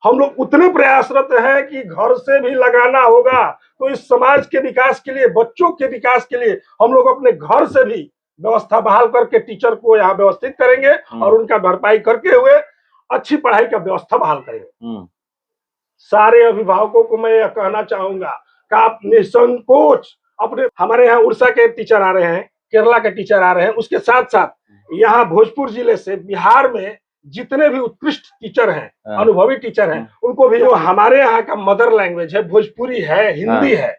हम लोग उतने प्रयासरत हैं कि घर से भी लगाना होगा। तो इस समाज के विकास के लिए, बच्चों के विकास के लिए हम लोग अपने घर से भी व्यवस्था बहाल करके टीचर को यहाँ व्यवस्थित करेंगे और उनका भरपाई करके हुए अच्छी पढ़ाई का व्यवस्था बहाल करेंगे। सारे अभिभावकों को मैं यह कहना चाहूंगा कि आप निसंकोच अपने, हमारे यहाँ उड़ीसा के टीचर आ रहे हैं, केरला के टीचर आ रहे हैं, उसके साथ साथ यहाँ भोजपुर जिले से बिहार में जितने भी उत्कृष्ट टीचर हैं, अनुभवी टीचर हैं, उनको भी, जो हमारे यहाँ का मदर लैंग्वेज है भोजपुरी है, हिंदी है,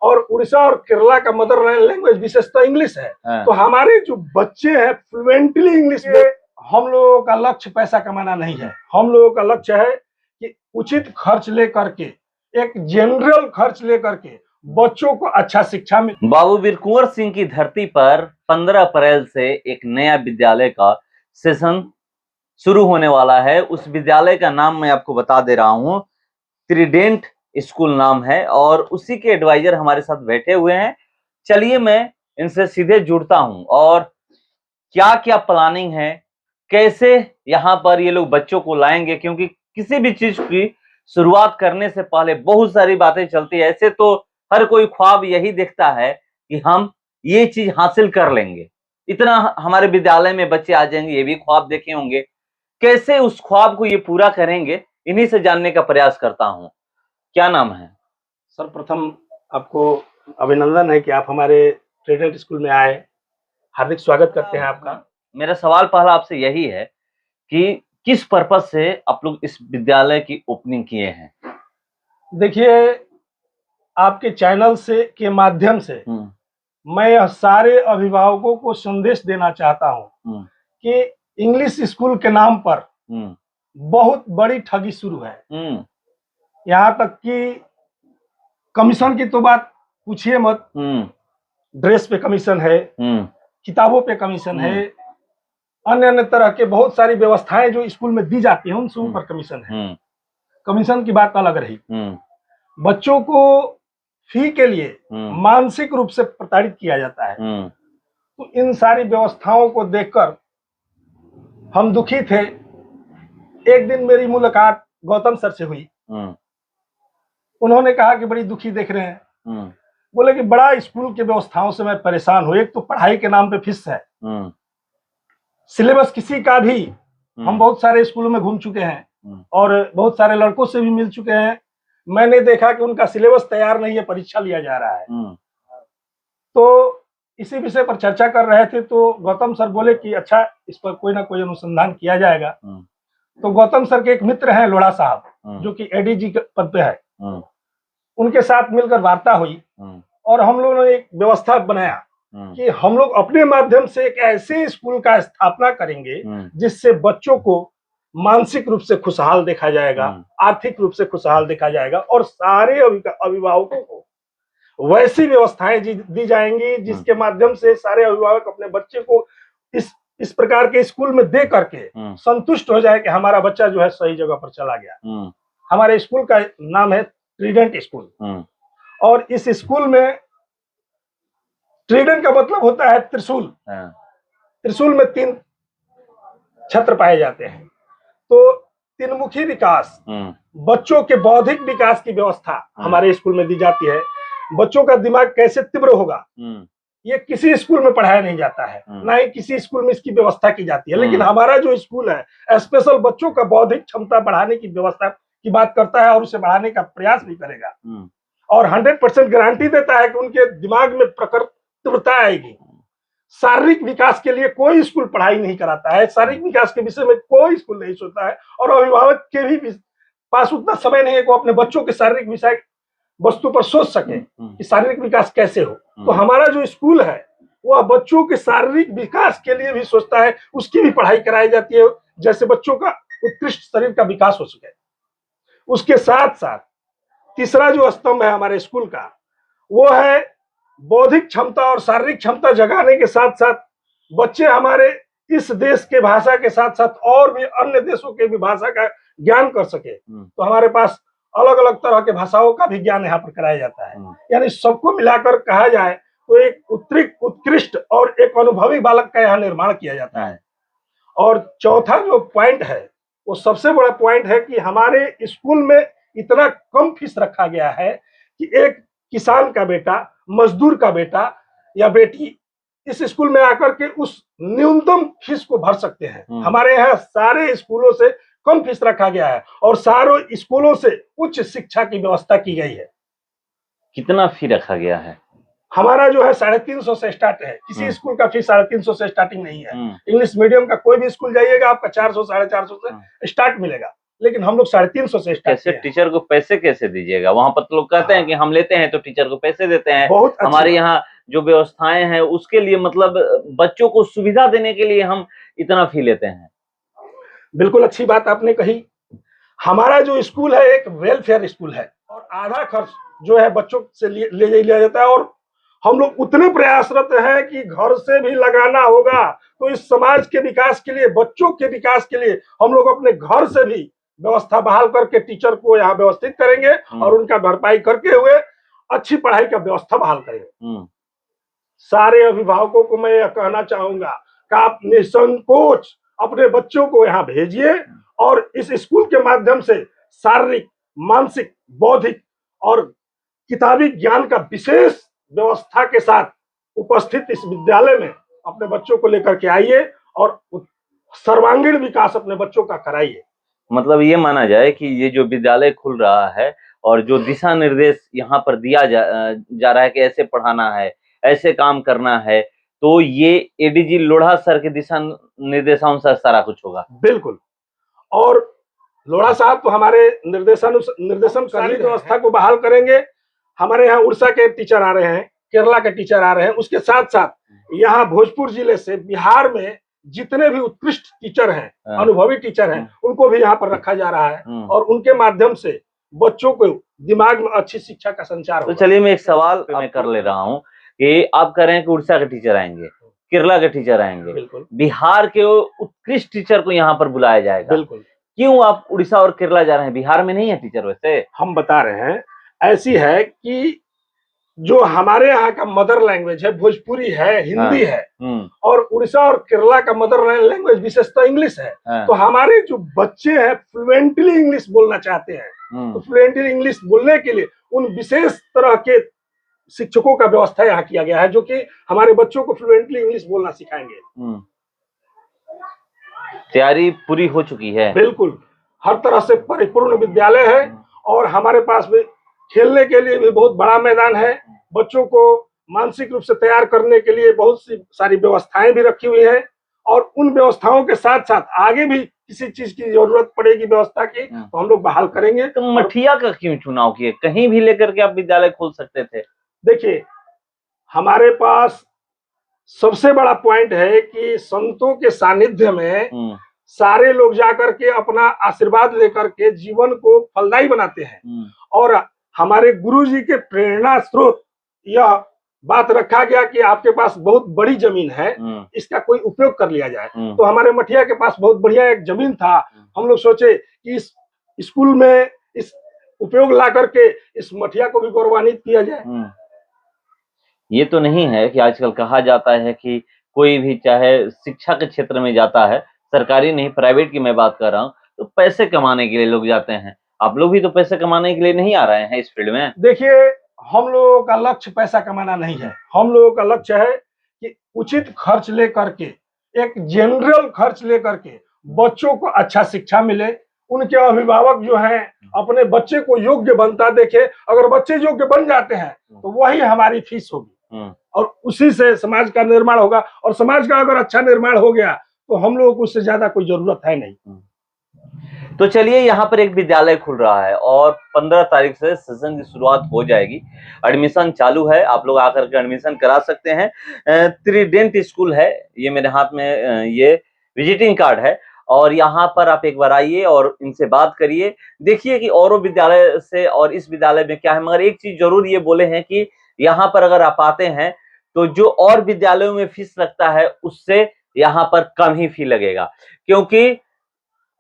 और उड़ीसा और केरला का मदर लैंग्वेज विशेषतः इंग्लिश है। तो हमारे जो बच्चे हैं फ्लुएंटली इंग्लिश में, हम लोगों का लक्ष्य पैसा कमाना नहीं है। हम लोगों का लक्ष्य है कि उचित खर्च लेकर के, एक जनरल खर्च लेकर के बच्चों को अच्छा शिक्षा में। बाबू वीर कुंवर सिंह की धरती पर 15 अप्रैल से एक नया विद्यालय का सेशन शुरू होने वाला है। उस विद्यालय का नाम मैं आपको बता दे रहा हूं, ट्रिडेंट स्कूल नाम है, और उसी के एडवाइजर हमारे साथ बैठे हुए हैं। चलिए मैं इनसे सीधे जुड़ता हूं और क्या क्या प्लानिंग है, कैसे यहाँ पर ये लोग बच्चों को लाएंगे, क्योंकि किसी भी चीज की शुरुआत करने से पहले बहुत सारी बातें चलती है। ऐसे तो हर कोई ख्वाब यही देखता है कि हम ये चीज हासिल कर लेंगे, इतना हमारे विद्यालय में बच्चे आ जाएंगे, ये भी ख्वाब देखे होंगे। कैसे उस ख्वाब को ये पूरा करेंगे, इन्हीं से जानने का प्रयास करता हूं। क्या नाम है सर? प्रथम आपको अभिनंदन है कि आप हमारे ट्रिडेंट स्कूल में आए, हार्दिक स्वागत करते हैं आपका। मेरा सवाल पहला आपसे यही है कि किस पर्पज से आप लोग इस विद्यालय की ओपनिंग किए हैं? देखिए, आपके चैनल से के माध्यम से मैं सारे अभिभावकों को संदेश देना चाहता हूं कि इंग्लिश स्कूल के नाम पर बहुत बड़ी ठगी शुरू है। यहाँ तक कि कमीशन की तो बात पूछिए मत, ड्रेस पे कमीशन है, किताबों पे कमीशन है, अन्य अन्य तरह के बहुत सारी व्यवस्थाएं जो स्कूल में दी जाती हैं उन सब पर कमीशन है। कमीशन की बात अलग रही, बच्चों को फी के लिए मानसिक रूप से प्रताड़ित किया जाता है। तो इन सारी व्यवस्थाओं को देखकर हम दुखी थे। एक दिन मेरी मुलाकात गौतम सर से हुई। उन्होंने कहा कि बड़ी दुखी देख रहे हैं। बोले कि बड़ा स्कूल की व्यवस्थाओं से मैं परेशान हूं। एक तो पढ़ाई के नाम पे फीस है, सिलेबस किसी का भी, हम बहुत सारे स्कूलों में घूम चुके हैं और बहुत सारे लड़कों से भी मिल चुके हैं, मैंने देखा कि उनका सिलेबस तैयार नहीं है, परीक्षा लिया जा रहा है। तो इसी विषय पर चर्चा कर रहे थे तो गौतम सर बोले कि अच्छा, इस पर कोई ना कोई अनुसंधान किया जाएगा। तो गौतम सर के एक मित्र हैं लोढ़ा साहब, जो कि एडीजी के पद पे है, उनके साथ मिलकर वार्ता हुई और हम लोगों ने एक व्यवस्था बनाया कि हम लोग अपने माध्यम से एक ऐसे स्कूल का स्थापना करेंगे जिससे बच्चों को मानसिक रूप से खुशहाल देखा जाएगा, आर्थिक रूप से खुशहाल देखा जाएगा, और सारे अभिभावकों को वैसी व्यवस्थाएं दी जाएंगी जिसके माध्यम से सारे अभिभावक अपने बच्चे को इस प्रकार के स्कूल में दे करके संतुष्ट हो जाए कि हमारा बच्चा जो है सही जगह पर चला गया। हमारे स्कूल का नाम है ट्रिडेंट स्कूल, और इस स्कूल में ट्रिडेंट का मतलब होता है त्रिशूल। त्रिशूल में 3 छत्र पाए जाते हैं। तो 3मुखी विकास, बच्चों के बौद्धिक विकास की व्यवस्था हमारे स्कूल में दी जाती है। बच्चों का दिमाग कैसे तीव्र होगा, ये किसी स्कूल में पढ़ाया नहीं जाता है, ना ही किसी स्कूल में इसकी व्यवस्था की जाती है। लेकिन हमारा जो स्कूल है स्पेशल बच्चों का बौद्धिक क्षमता बढ़ाने की व्यवस्था की बात करता है और उसे बढ़ाने का प्रयास भी करेगा, और 100% गारंटी देता है कि उनके दिमाग में प्रखर तीव्रता आएगी। शारीरिक विकास के लिए कोई स्कूल पढ़ाई नहीं कराता है, शारीरिक विकास के विषय में कोई स्कूल नहीं सोचता है, और अभिभावक के भी पास उतना समय नहीं है कि वो अपने बच्चों के शारीरिक विषय वस्तु पर सोच सके कि शारीरिक विकास कैसे हो। तो हमारा जो स्कूल है वह बच्चों के शारीरिक विकास के लिए भी सोचता है, उसकी भी पढ़ाई कराई जाती है, जैसे बच्चों का उत्कृष्ट शरीर का विकास हो सके। उसके साथ साथ तीसरा जो स्तंभ है हमारे स्कूल का, वो है बौद्धिक क्षमता और शारीरिक क्षमता जगाने के साथ साथ बच्चे हमारे इस देश के भाषा के साथ साथ और भी अन्य देशों के भी भाषा का ज्ञान कर सके। तो हमारे पास अलग अलग तरह के भाषाओं का भी ज्ञान यहाँ पर कराया जाता है। यानी सबको मिलाकर कहा जाए तो एक उत्कृष्ट और एक अनुभवी बालक का यहाँ निर्माण किया जाता है। और चौथा जो पॉइंट है वो सबसे बड़ा पॉइंट है कि हमारे स्कूल में इतना कम फीस रखा गया है कि एक किसान का बेटा, मजदूर का बेटा या बेटी इस स्कूल में आकर के उस न्यूनतम फीस को भर सकते हैं। हमारे यहाँ सारे स्कूलों से कम फीस रखा गया है और सारों स्कूलों से उच्च शिक्षा की व्यवस्था की गई है। कितना फी रखा गया है? हमारा जो है 350 से स्टार्ट है। किसी स्कूल का फीस 350 से स्टार्टिंग नहीं है। इंग्लिश मीडियम का कोई भी स्कूल जाइएगा आपका 400 450 से स्टार्ट मिलेगा, लेकिन हम लोग 350 से स्टार्ट। कैसे टीचर को पैसे कैसे दीजिएगा? वहां पर तो लोग कहते हैं कि हम लेते हैं तो टीचर को पैसे देते हैं। बहुत हमारे यहाँ जो व्यवस्थाएं हैं उसके लिए मतलब बच्चों को सुविधा देने के लिए हम इतना फी लेते हैं। बिल्कुल अच्छी बात आपने कही। हमारा जो स्कूल है एक वेलफेयर स्कूल है और आधा खर्च जो है बच्चों से ले लिया जाता है और हम लोग उतने प्रयासरत हैं कि घर से भी लगाना होगा तो इस समाज के विकास के लिए, बच्चों के विकास के लिए हम लोग अपने घर से भी व्यवस्था बहाल करके टीचर को यहाँ व्यवस्थित करेंगे और उनका भरपाई करके हुए अच्छी पढ़ाई का व्यवस्था बहाल करेंगे। सारे अभिभावकों को मैं यह कहना चाहूंगा कि आप निसंकोच अपने बच्चों को यहाँ भेजिए और इस स्कूल के माध्यम से शारीरिक, मानसिक, बौद्धिक और किताबी ज्ञान का विशेष व्यवस्था के साथ उपस्थित इस विद्यालय में अपने बच्चों को लेकर के आइए और सर्वांगीण विकास अपने बच्चों का कराइए। मतलब ये माना जाए कि ये जो विद्यालय खुल रहा है और जो दिशा निर्देश यहाँ पर दिया जा रहा है कि ऐसे पढ़ाना है, ऐसे काम करना है, तो ये एडीजी लोढ़ा सर के दिशा निर्देशानुसार सारा कुछ होगा। बिल्कुल। और लोढ़ा साहब तो हमारे निर्देशन सारी व्यवस्था को बहाल करेंगे। हमारे यहाँ उड़ीसा के टीचर आ रहे हैं, केरला के टीचर आ रहे हैं, उसके साथ साथ यहाँ भोजपुर जिले से बिहार में जितने भी उत्कृष्ट टीचर हैं, अनुभवी टीचर हैं, उनको भी यहाँ पर रखा जा रहा है और उनके माध्यम से बच्चों को दिमाग में अच्छी शिक्षा का संचार। तो चलिए मैं एक सवाल मैं कर ले रहा हूँ कि आप कह रहे हैं कि उड़ीसा के टीचर आएंगे, केरला के टीचर आएंगे, बिहार के उत्कृष्ट टीचर को यहाँ पर बुलाया जाएगा। बिल्कुल। क्यों आप उड़ीसा और केरला जा रहे हैं? बिहार में नहीं है टीचर? वैसे हम बता रहे हैं, ऐसी है कि जो हमारे यहाँ का मदर लैंग्वेज है भोजपुरी है, हिंदी है और उड़ीसा और केरला का मदर लैंग्वेज विशेषतः इंग्लिश है। तो हमारे जो बच्चे हैं फ्लुएंटली इंग्लिश बोलना चाहते हैं, तो फ्लुएंटली इंग्लिश बोलने के लिए उन विशेष तरह के शिक्षकों का व्यवस्था यहाँ किया गया है जो कि हमारे बच्चों को फ्लुएंटली इंग्लिश बोलना सिखाएंगे। तैयारी पूरी हो चुकी है? बिल्कुल, हर तरह से परिपूर्ण विद्यालय है और हमारे पास भी खेलने के लिए भी बहुत बड़ा मैदान है। बच्चों को मानसिक रूप से तैयार करने के लिए बहुत सी सारी व्यवस्थाएं भी रखी हुई है और उन व्यवस्थाओं के साथ साथ आगे भी किसी चीज की जरूरत पड़ेगी व्यवस्था की तो हम लोग बहाल करेंगे। तो मठिया का क्यों चुनाव किए? कहीं भी लेकर के आप विद्यालय खोल सकते थे। देखिए, हमारे पास सबसे बड़ा पॉइंट है कि संतों के सानिध्य में सारे लोग जाकर के अपना आशीर्वाद लेकर के जीवन को फलदायी बनाते हैं और हमारे गुरु जी के प्रेरणा स्रोत यह बात रखा गया कि आपके पास बहुत बड़ी जमीन है, इसका कोई उपयोग कर लिया जाए। तो हमारे मठिया के पास बहुत बढ़िया एक जमीन था, हम लोग सोचे कि इस स्कूल में इस उपयोग ला करके इस मठिया को भी गौरवान्वित किया जाए। ये तो नहीं है कि आजकल कहा जाता है कि कोई भी चाहे शिक्षा के क्षेत्र में जाता है, सरकारी नहीं प्राइवेट की मैं बात कर रहा हूँ, तो पैसे कमाने के लिए लोग जाते हैं। आप लोग भी तो पैसे कमाने के लिए नहीं आ रहे हैं इस फील्ड में? देखिए, हम लोगों का लक्ष्य पैसा कमाना नहीं है। हम लोगों का लक्ष्य है कि उचित खर्च लेकर के, एक जनरल खर्च लेकर के बच्चों को अच्छा शिक्षा मिले, उनके अभिभावक जो हैं अपने बच्चे को योग्य बनता देखे। अगर बच्चे योग्य बन जाते हैं तो वही हमारी फीस होगी और उसी से समाज का निर्माण होगा और समाज का अगर अच्छा निर्माण हो गया तो हम लोगों को उससे ज्यादा कोई जरूरत है नहीं। तो चलिए, यहाँ पर एक विद्यालय खुल रहा है और 15 तारीख से सेशन की शुरुआत हो जाएगी। एडमिशन चालू है, आप लोग आकर के एडमिशन करा सकते हैं। त्रिडेंट स्कूल है, ये मेरे हाथ में ये विजिटिंग कार्ड है और यहाँ पर आप एक बार आइए और इनसे बात करिए, देखिए कि औरों विद्यालय से और इस विद्यालय में क्या है। मगर एक चीज जरूर ये बोले हैं कि यहाँ पर अगर आप आते हैं तो जो और विद्यालयों में फीस लगता है उससे यहाँ पर कम ही फी लगेगा, क्योंकि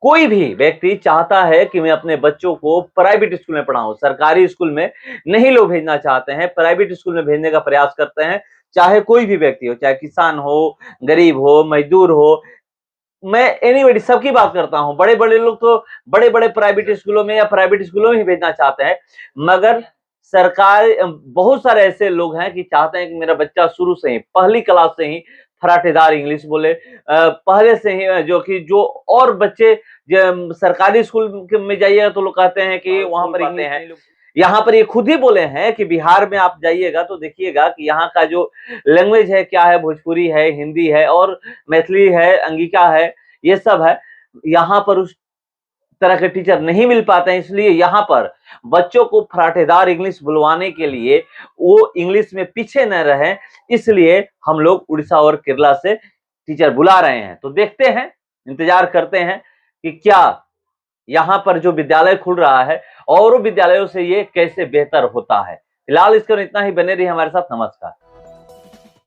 कोई भी व्यक्ति चाहता है कि मैं अपने बच्चों को प्राइवेट स्कूल में पढ़ाऊं। सरकारी स्कूल में नहीं लोग भेजना चाहते हैं, प्राइवेट स्कूल में भेजने का प्रयास करते हैं। चाहे कोई भी व्यक्ति हो, चाहे किसान हो, गरीब हो, मजदूर हो, मैं एनीबॉडी सबकी बात करता हूं, बड़े बड़े लोग तो बड़े बड़े प्राइवेट स्कूलों में या प्राइवेट स्कूलों में ही भेजना चाहते हैं, मगर सरकार, बहुत सारे ऐसे लोग हैं कि चाहते हैं कि मेरा बच्चा शुरू से ही पहली क्लास से ही फराटेदार इंग्लिश बोले, पहले से ही जो और बच्चे सरकारी स्कूल में जाइएगा तो लोग कहते हैं कि वहां पर इंग्लिश हैं। यहाँ पर ये खुद ही बोले हैं कि बिहार में आप जाइएगा तो देखिएगा कि यहाँ का जो लैंग्वेज है क्या है, भोजपुरी है, हिंदी है और मैथिली है, अंगिका है, ये सब है। यहाँ पर उस तरह के टीचर नहीं मिल पाते हैं, इसलिए यहाँ पर बच्चों को फराटेदार इंग्लिश बुलवाने के लिए वो इंग्लिश में पीछे न रहे, इसलिए हम लोग उड़ीसा और केरला से टीचर बुला रहे हैं। तो देखते हैं, इंतजार करते हैं कि क्या यहाँ पर जो विद्यालय खुल रहा है और विद्यालयों से ये कैसे बेहतर होता है। फिलहाल इसका इतना ही, बने रहिए हमारे साथ। नमस्कार।